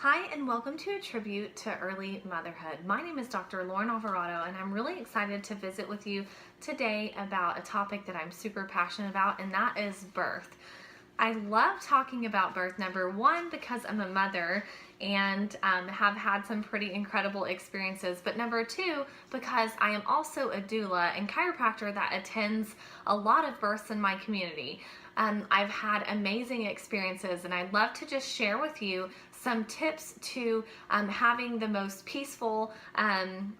Hi, and welcome to a tribute to early motherhood. My name is Dr. Lauren Alvarado, and I'm really excited to visit with you today about a topic that I'm super passionate about, and that is birth. I love talking about birth, number one, because I'm a mother and have had some pretty incredible experiences, but number two, because I am also a doula and chiropractor that attends a lot of births in my community. I've had amazing experiences, and I'd love to just share with you some tips to having the most peaceful and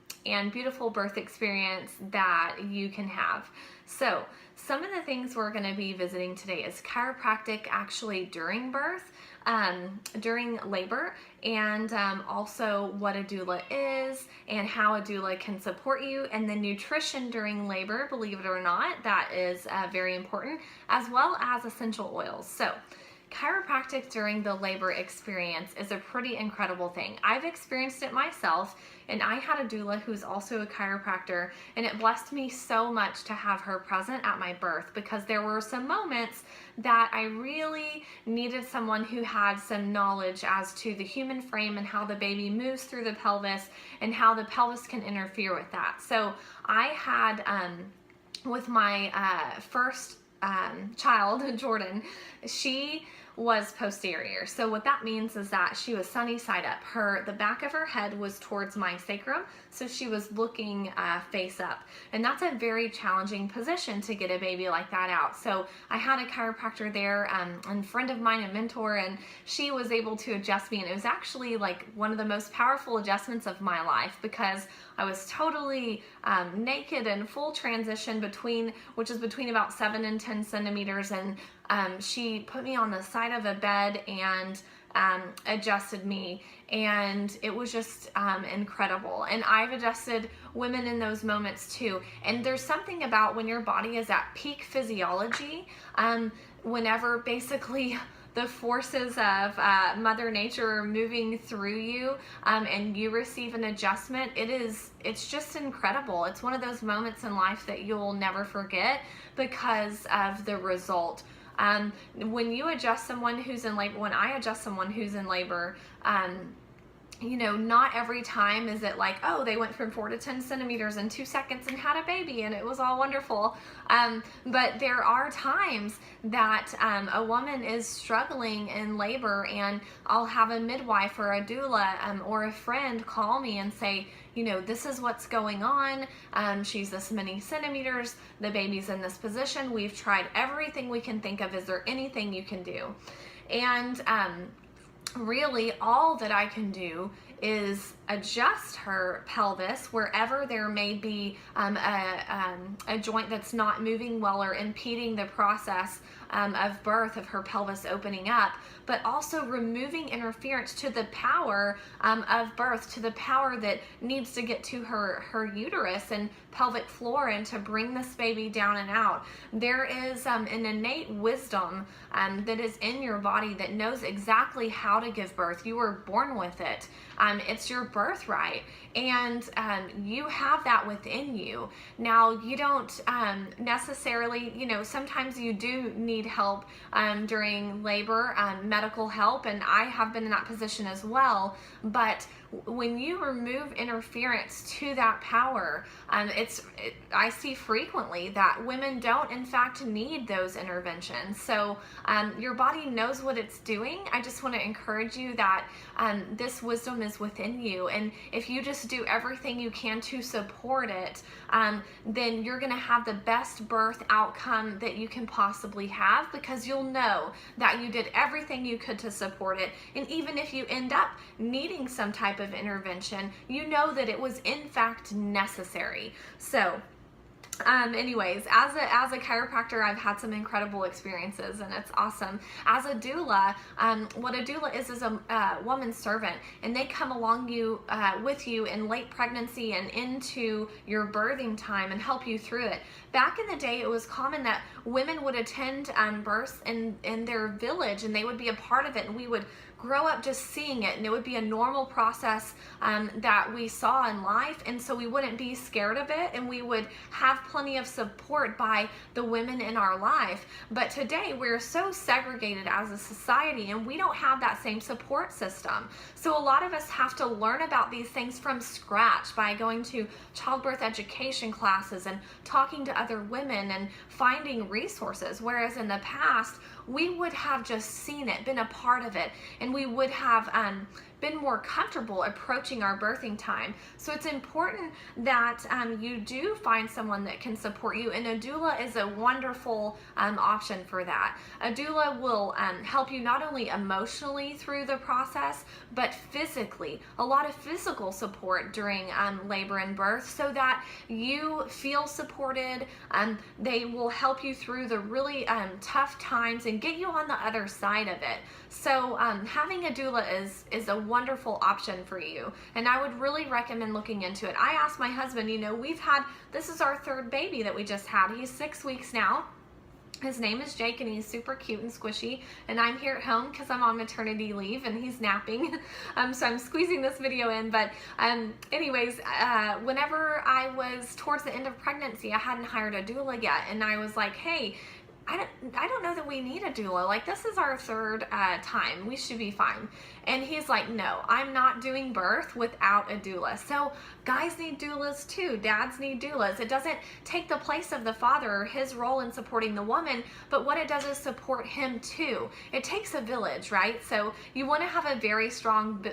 beautiful birth experience that you can have. So some of the things we're going to be visiting today is chiropractic actually during birth, during labor, and also what a doula is and how a doula can support you, and then nutrition during labor, believe it or not, that is very important, as well as essential oils. So chiropractic during the labor experience is a pretty incredible thing. I've experienced it myself, and I had a doula who's also a chiropractor, and it blessed me so much to have her present at my birth, because there were some moments that I really needed someone who had some knowledge as to the human frame and how the baby moves through the pelvis and how the pelvis can interfere with that. So I had, with my first child, Jordan, she was posterior. So what that means is that she was sunny side up. The back of her head was towards my sacrum, so she was looking face up. And that's a very challenging position to get a baby like that out. So I had a chiropractor there, and a friend of mine, a mentor, and she was able to adjust me. And it was actually like one of the most powerful adjustments of my life, because I was totally naked and full transition which is between about 7 and 10 centimeters. And she put me on the side of a bed and adjusted me, and it was just incredible. And I've adjusted women in those moments too. And there's something about when your body is at peak physiology, whenever basically the forces of Mother Nature are moving through you, and you receive an adjustment, it's just incredible. It's one of those moments in life that you'll never forget because of the result. When you adjust someone who's in labor, when I adjust someone who's in labor, you know, not every time is it like, oh, they went from 4 to 10 centimeters in 2 seconds and had a baby and it was all wonderful. But there are times that a woman is struggling in labor, and I'll have a midwife or a doula or a friend call me and say, you know, this is what's going on. She's this many centimeters. The baby's in this position. We've tried everything we can think of. Is there anything you can do? And really all that I can do is adjust her pelvis wherever there may be a joint that's not moving well or impeding the process of birth, of her pelvis opening up, but also removing interference to the power of birth, to the power that needs to get to her uterus and pelvic floor and to bring this baby down and out. There is an innate wisdom that is in your body that knows exactly how to give birth. You were born with it. It's your birthright, and you have that within you. Now, you don't necessarily, you know, sometimes you do need help during labor, medical help, and I have been in that position as well. But when you remove interference to that power, I see frequently that women don't in fact need those interventions. So your body knows what it's doing. I just want to encourage you that this wisdom is within you, and if you just do everything you can to support it, then you're going to have the best birth outcome that you can possibly have, because you'll know that you did everything you could to support it. And even if you end up needing some type of intervention, you know that it was in fact necessary. So anyways, as a chiropractor, I've had some incredible experiences, and it's awesome. As a doula, what a doula is a woman's servant, and they come along with you in late pregnancy and into your birthing time and help you through it. Back in the day, it was common that women would attend births in their village, and they would be a part of it, and we would grow up just seeing it, and it would be a normal process that we saw in life, and so we wouldn't be scared of it, and we would have plenty of support by the women in our life. But today we're so segregated as a society, and we don't have that same support system. So a lot of us have to learn about these things from scratch by going to childbirth education classes and talking to other women and finding resources, whereas in the past we would have just seen it, been a part of it, and we would have been more comfortable approaching our birthing time. So it's important that you do find someone that can support you, and a doula is a wonderful option for that. A doula will help you not only emotionally through the process, but physically, a lot of physical support during labor and birth, so that you feel supported. They will help you through the really tough times and get you on the other side of it. So having a doula is a wonderful option for you, and I would really recommend looking into it. I asked my husband, this is our third baby that we just had. He's 6 weeks now. His name is Jake, and he's super cute and squishy, and I'm here at home because I'm on maternity leave and he's napping. So I'm squeezing this video in, but anyways, whenever I was towards the end of pregnancy, I hadn't hired a doula yet, and I was like, hey, I don't know that we need a doula. Like, this is our third time. We should be fine. And he's like, no, I'm not doing birth without a doula. So guys need doulas too. Dads need doulas. It doesn't take the place of the father or his role in supporting the woman, but what it does is support him too. It takes a village, right? So you want to have a very strong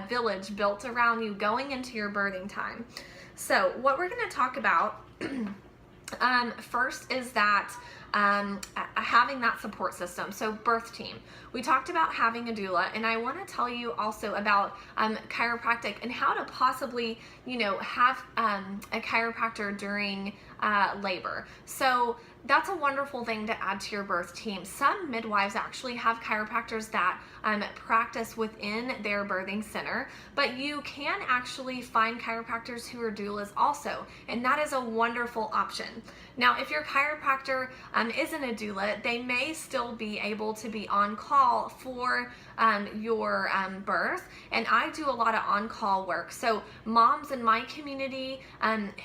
village built around you going into your birthing time. So what we're going to talk about first is that having that support system. So birth team. We talked about having a doula, and I want to tell you also about chiropractic and how to possibly, have a chiropractor during labor. So that's a wonderful thing to add to your birth team. Some midwives actually have chiropractors that practice within their birthing center, but you can actually find chiropractors who are doulas also, and that is a wonderful option. Now, if your chiropractor isn't a doula, they may still be able to be on call for your birth, and I do a lot of on-call work. So moms in my community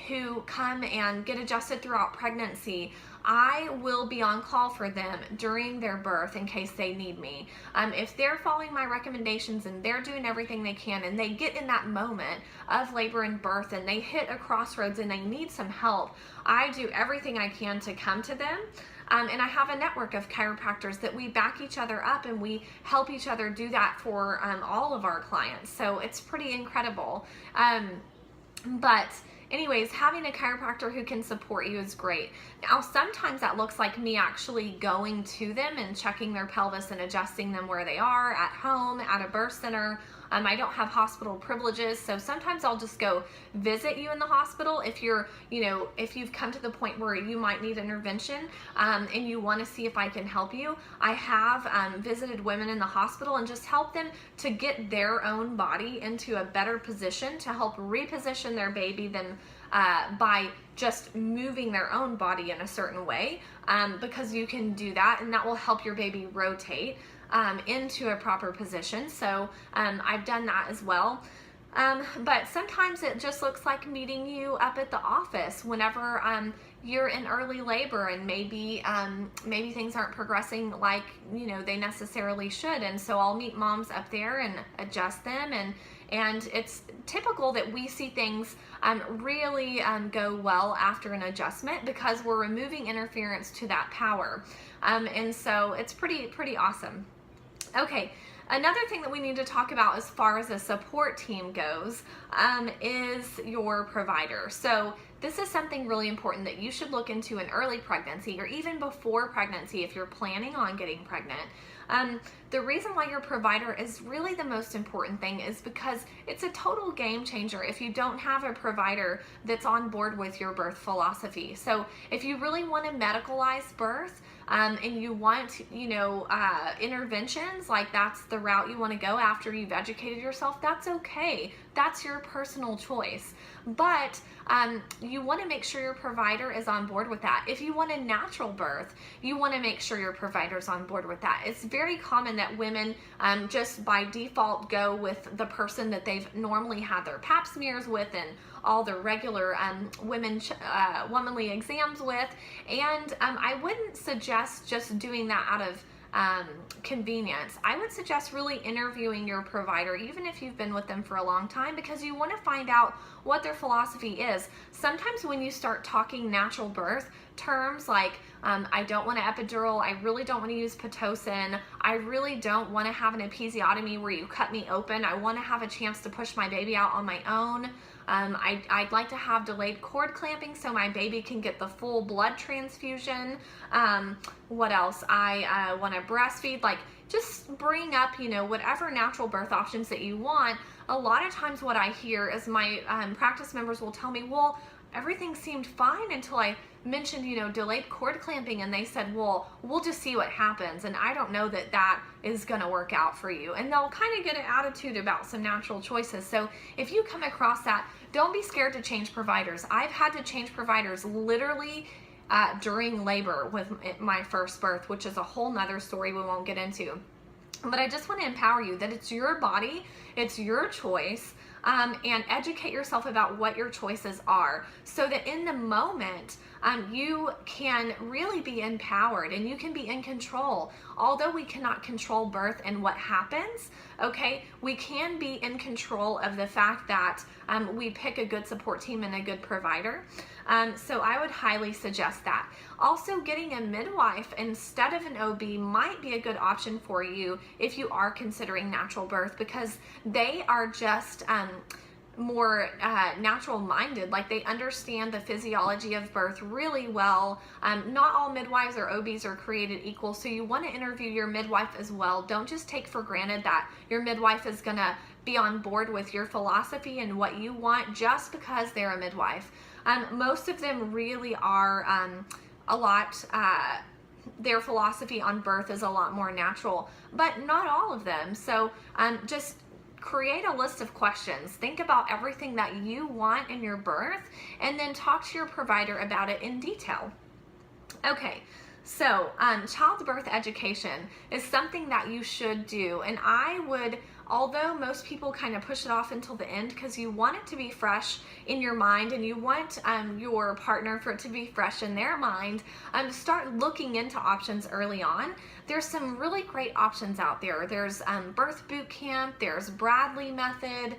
who come and get adjusted throughout pregnancy, I will be on call for them during their birth in case they need me. If they're following my recommendations and they're doing everything they can, and they get in that moment of labor and birth and they hit a crossroads and they need some help, I do everything I can to come to them. And I have a network of chiropractors that we back each other up, and we help each other do that for all of our clients. So it's pretty incredible. But anyways, having a chiropractor who can support you is great. Now, sometimes that looks like me actually going to them and checking their pelvis and adjusting them where they are at home, at a birth center. I don't have hospital privileges, so sometimes I'll just go visit you in the hospital if if you've come to the point where you might need intervention and you want to see if I can help you. I have visited women in the hospital and just helped them to get their own body into a better position to help reposition their baby than by just moving their own body in a certain way, because you can do that, and that will help your baby rotate into a proper position. So I've done that as well. But sometimes it just looks like meeting you up at the office whenever you're in early labor, and maybe things aren't progressing like they necessarily should, and so I'll meet moms up there and adjust them, and it's typical that we see things really go well after an adjustment because we're removing interference to that power, and so it's pretty awesome. Okay, another thing that we need to talk about as far as a support team goes is your provider. So this is something really important that you should look into in early pregnancy or even before pregnancy if you're planning on getting pregnant. The reason why your provider is really the most important thing is because it's a total game changer if you don't have a provider that's on board with your birth philosophy. So if you really want to medicalize birth, and you want, interventions, like that's the route you want to go after you've educated yourself, that's okay. That's your personal choice. But you want to make sure your provider is on board with that. If you want a natural birth, you want to make sure your provider's on board with that. It's very common that women just by default go with the person that they've normally had their pap smears with and all their regular womanly exams with. And I wouldn't suggest just doing that out of convenience. I would suggest really interviewing your provider, even if you've been with them for a long time, because you want to find out what their philosophy is. Sometimes when you start talking natural birth terms like I don't want an epidural, I really don't want to use Pitocin, I really don't want to have an episiotomy where you cut me open, I want to have a chance to push my baby out on my own, I'd like to have delayed cord clamping so my baby can get the full blood transfusion. What else? I want to breastfeed. Like, just bring up, whatever natural birth options that you want. A lot of times what I hear is my practice members will tell me, well, everything seemed fine until I mentioned, delayed cord clamping, and they said, well, we'll just see what happens, and I don't know that that is going to work out for you. And they'll kind of get an attitude about some natural choices. So if you come across that, don't be scared to change providers. I've had to change providers literally during labor with my first birth, which is a whole nother story we won't get into. But I just want to empower you that it's your body, it's your choice, and educate yourself about what your choices are so that in the moment you can really be empowered and you can be in control. Although we cannot control birth and what happens, okay, we can be in control of the fact that we pick a good support team and a good provider. So I would highly suggest that. Also, getting a midwife instead of an OB might be a good option for you if you are considering natural birth, because they are just more natural minded. Like, they understand the physiology of birth really well. Not all midwives or OBs are created equal, so you want to interview your midwife as well. Don't just take for granted that your midwife is going to be on board with your philosophy and what you want just because they're a midwife. Most of them really are their philosophy on birth is a lot more natural, but not all of them. So just create a list of questions. Think about everything that you want in your birth and then talk to your provider about it in detail. Okay, so childbirth education is something that you should do, and I would, although most people kind of push it off until the end because you want it to be fresh in your mind and you want your partner for it to be fresh in their mind, start looking into options early on. There's some really great options out there. There's Birth Boot Camp, there's Bradley Method,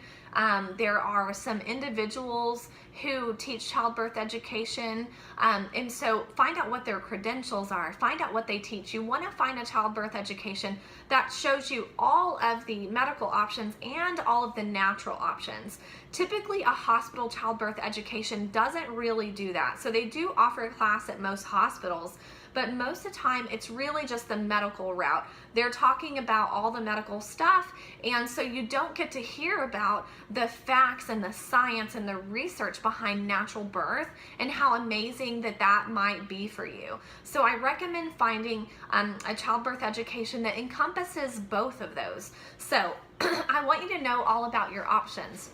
there are some individuals who teach childbirth education, and so find out what their credentials are, find out what they teach. You want to find a childbirth education that shows you all of the medical options and all of the natural options. Typically, a hospital childbirth education doesn't really do that. So they do offer a class at most hospitals, but most of the time it's really just the medical route. They're talking about all the medical stuff, and so you don't get to hear about the facts and the science and the research behind natural birth and how amazing that might be for you. So I recommend finding a childbirth education that encompasses both of those. So I want you to know all about your options.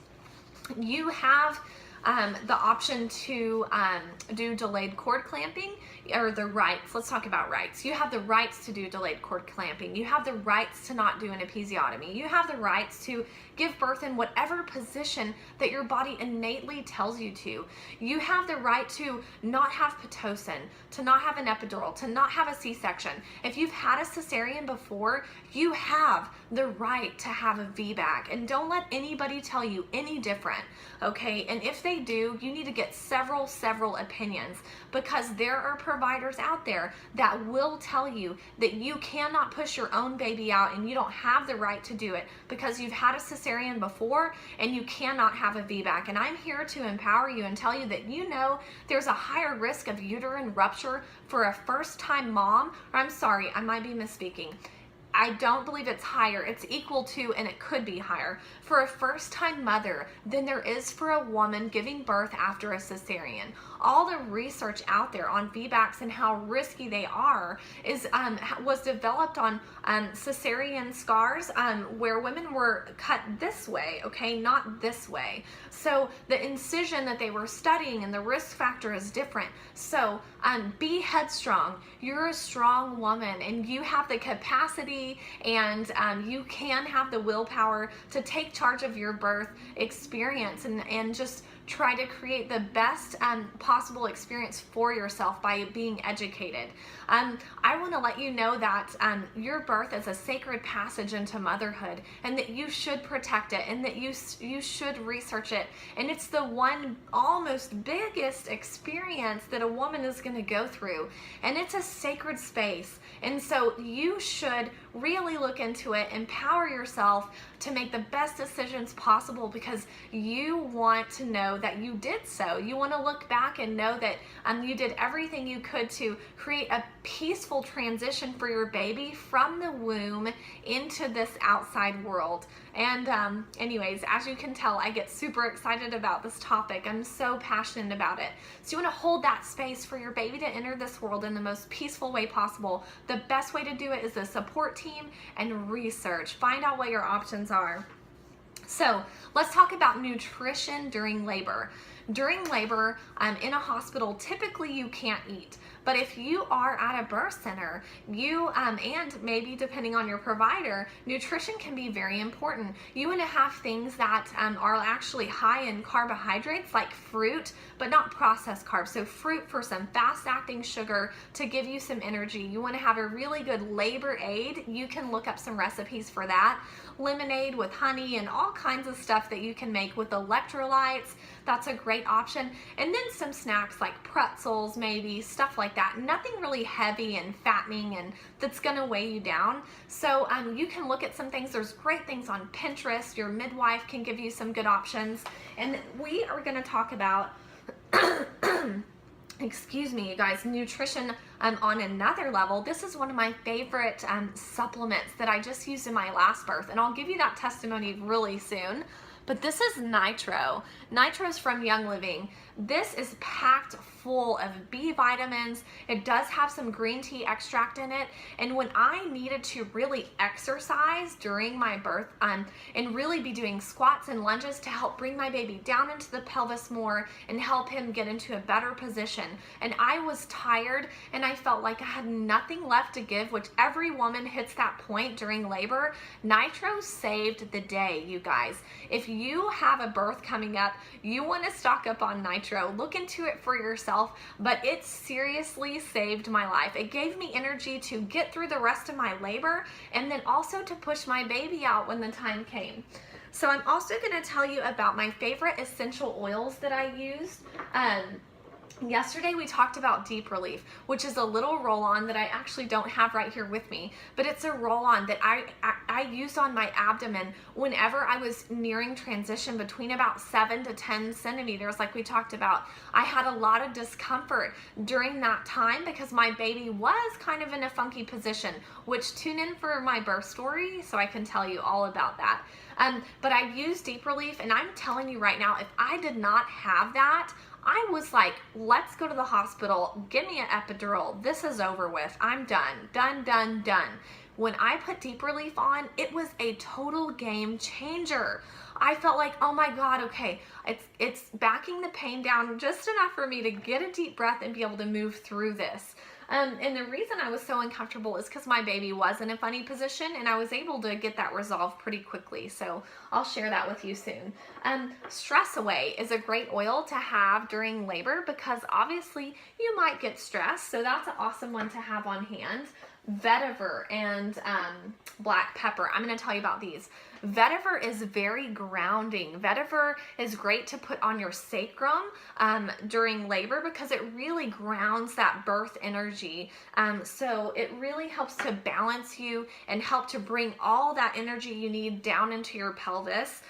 You have the option to do delayed cord clamping, or the rights. Let's talk about rights. You have the rights to do delayed cord clamping. You have the rights to not do an episiotomy. You have the rights to give birth in whatever position that your body innately tells you to. You have the right to not have Pitocin, to not have an epidural, to not have a C-section. If you've had a cesarean before, you have the right to have a VBAC, and don't let anybody tell you any different, okay? And if they do, you need to get several opinions, because there are providers out there that will tell you that you cannot push your own baby out and you don't have the right to do it because you've had a cesarean before and you cannot have a VBAC. And I'm here to empower you and tell you that there's a higher risk of uterine rupture for a first-time mom, or I'm sorry, I might be misspeaking. I don't believe it's higher. It's equal to, and it could be higher for a first-time mother than there is for a woman giving birth after a cesarean. All the research out there on VBACs and how risky they are was developed on cesarean scars where women were cut this way, okay, not this way. So the incision that they were studying and the risk factor is different. So be headstrong. You're a strong woman and you have the capacity and you can have the willpower to take charge of your birth experience and just try to create the best possible experience for yourself by being educated. I want to let you know that your birth is a sacred passage into motherhood and that you should protect it and that you should research it. And it's the one almost biggest experience that a woman is going to go through. And it's a sacred space. And so you should really look into it, empower yourself to make the best decisions possible because you want to know that you did so. You want to look back and know that you did everything you could to create a peaceful transition for your baby from the womb into this outside world. And anyways, as you can tell, I get super excited about this topic. I'm so passionate about it. So you want to hold that space for your baby to enter this world in the most peaceful way possible. The best way to do it is a support team and research. Find out what your options are. So let's talk about nutrition during labor. During labor in a hospital, typically you can't eat. But if you are at a birth center, you, and maybe depending on your provider, nutrition can be very important. You want to have things that are actually high in carbohydrates like fruit, but not processed carbs. So fruit for some fast-acting sugar to give you some energy. You want to have a really good labor aid. You can look up some recipes for that. Lemonade with honey and all kinds of stuff that you can make with electrolytes. That's a great option. And then some snacks like pretzels, maybe, stuff like that. Nothing really heavy and fattening and that's gonna weigh you down. So you can look at some things. There's great things on Pinterest. Your midwife can give you some good options. And we are gonna talk about excuse me, you guys, nutrition on another level. This is one of my favorite supplements that I just used in my last birth, and I'll give you that testimony really soon. But this is Nitro. Nitro is from Young Living. This is packed full of B vitamins. It does have some green tea extract in it. And when I needed to really exercise during my birth and really be doing squats and lunges to help bring my baby down into the pelvis more and help him get into a better position. And I was tired and I felt like I had nothing left to give, which every woman hits that point during labor. Nitro saved the day, you guys. If you have a birth coming up, you want to stock up on Nitro. Look into it for yourself, but it seriously saved my life. It gave me energy to get through the rest of my labor and then also to push my baby out when the time came. So I'm also going to tell you about my favorite essential oils that I used. Yesterday we talked about Deep Relief, which is a little roll-on that I actually don't have right here with me, but it's a roll-on that I used on my abdomen whenever I was nearing transition between about 7 to 10 centimeters like we talked about. I had a lot of discomfort during that time because my baby was kind of in a funky position, which tune in for my birth story so I can tell you all about that. But I used Deep Relief, and I'm telling you right now, if I did not have that, I was like, let's go to the hospital, give me an epidural, this is over with, I'm done, done. When I put Deep Relief on, it was a total game changer. I felt like, oh my God, okay, it's backing the pain down just enough for me to get a deep breath and be able to move through this. And the reason I was so uncomfortable is because my baby was in a funny position and I was able to get that resolved pretty quickly. So I'll share that with you soon. Stress Away is a great oil to have during labor because obviously you might get stressed. So that's an awesome one to have on hand. Vetiver and black pepper. I'm going to tell you about these. Vetiver is very grounding. Vetiver is great to put on your sacrum during labor because it really grounds that birth energy. So it really helps to balance you and help to bring all that energy you need down into your pelvis.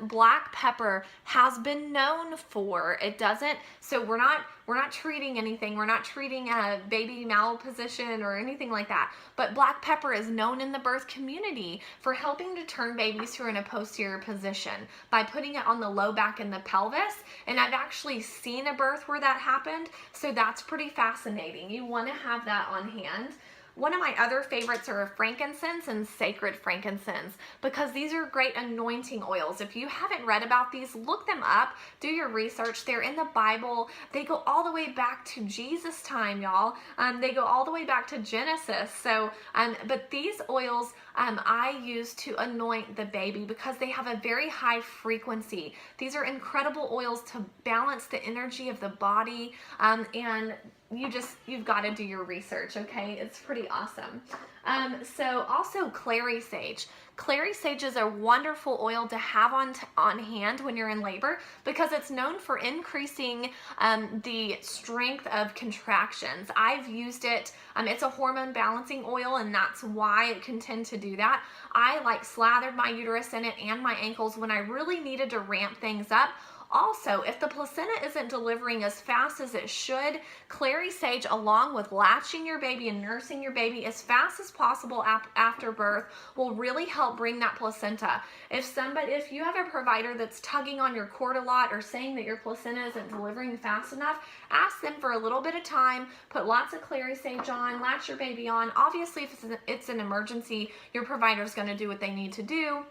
Black pepper has been known for, it doesn't, so we're not treating anything, we're not treating a baby malposition or anything like that, but black pepper is known in the birth community for helping to turn babies who are in a posterior position by putting it on the low back and the pelvis, and I've actually seen a birth where that happened, so that's pretty fascinating. You want to have that on hand. One of my other favorites are frankincense and sacred frankincense because these are great anointing oils. If you haven't read about these, look them up, do your research. They're in the Bible. They go all the way back to Jesus' time, y'all. They go all the way back to Genesis. So, but these oils I use to anoint the baby because they have a very high frequency. These are incredible oils to balance the energy of the body, and you've got to do your research, okay? It's pretty awesome. So also clary sage. Clary sage is a wonderful oil to have on hand when you're in labor because it's known for increasing the strength of contractions. I've used it. It's a hormone balancing oil, and that's why it can tend to do that. I slathered my uterus in it and my ankles when I really needed to ramp things up. Also, if the placenta isn't delivering as fast as it should, clary sage, along with latching your baby and nursing your baby as fast as possible after birth, will really help bring that placenta. If you have a provider that's tugging on your cord a lot or saying that your placenta isn't delivering fast enough, ask them for a little bit of time, put lots of clary sage on, latch your baby on. Obviously, if it's an emergency, your provider is going to do what they need to do.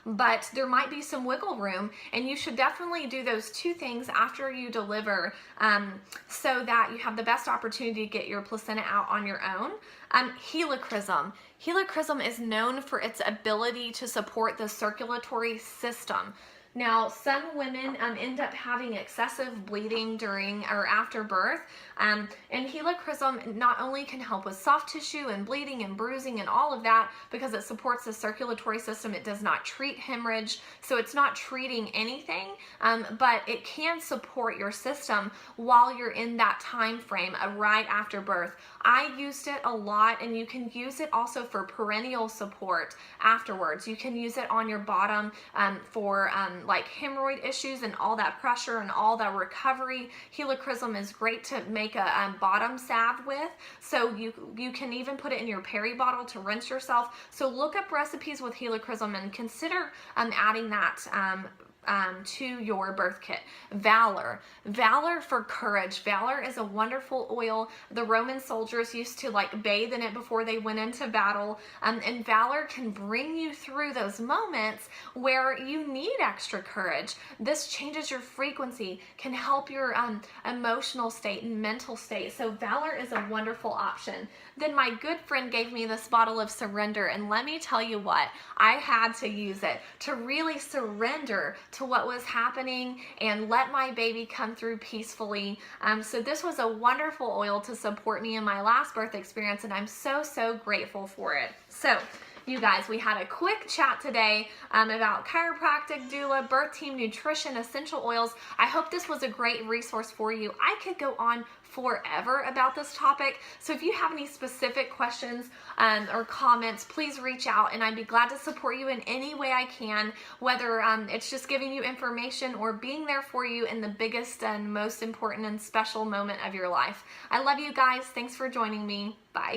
But there might be some wiggle room, and you should definitely do those two things after you deliver so that you have the best opportunity to get your placenta out on your own. Helichrysum. Helichrysum is known for its ability to support the circulatory system. Now, some women end up having excessive bleeding during or after birth, and helichrysum not only can help with soft tissue and bleeding and bruising and all of that because it supports the circulatory system. It does not treat hemorrhage, so it's not treating anything, but it can support your system while you're in that time frame right after birth. I used it a lot, and you can use it also for perineal support afterwards. You can use it on your bottom for like hemorrhoid issues and all that pressure and all that recovery. Helichrysum is great to make a bottom salve with, so you can even put it in your peri bottle to rinse yourself. So look up recipes with helichrysum and consider adding that to your birth kit. Valor. Valor for courage. Valor is a wonderful oil. The Roman soldiers used to bathe in it before they went into battle. And valor can bring you through those moments where you need extra courage. This changes your frequency, can help your emotional state and mental state. So valor is a wonderful option. Then my good friend gave me this bottle of surrender, and let me tell you what, I had to use it to really surrender to what was happening and let my baby come through peacefully. So this was a wonderful oil to support me in my last birth experience, and I'm so grateful for it. So you guys, we had a quick chat today about chiropractic, doula, birth team, nutrition, essential oils. I hope this was a great resource for you. I could go on forever about this topic, so if you have any specific questions or comments, please reach out, and I'd be glad to support you in any way I can, whether it's just giving you information or being there for you in the biggest and most important and special moment of your life. I love you guys. Thanks for joining me. Bye.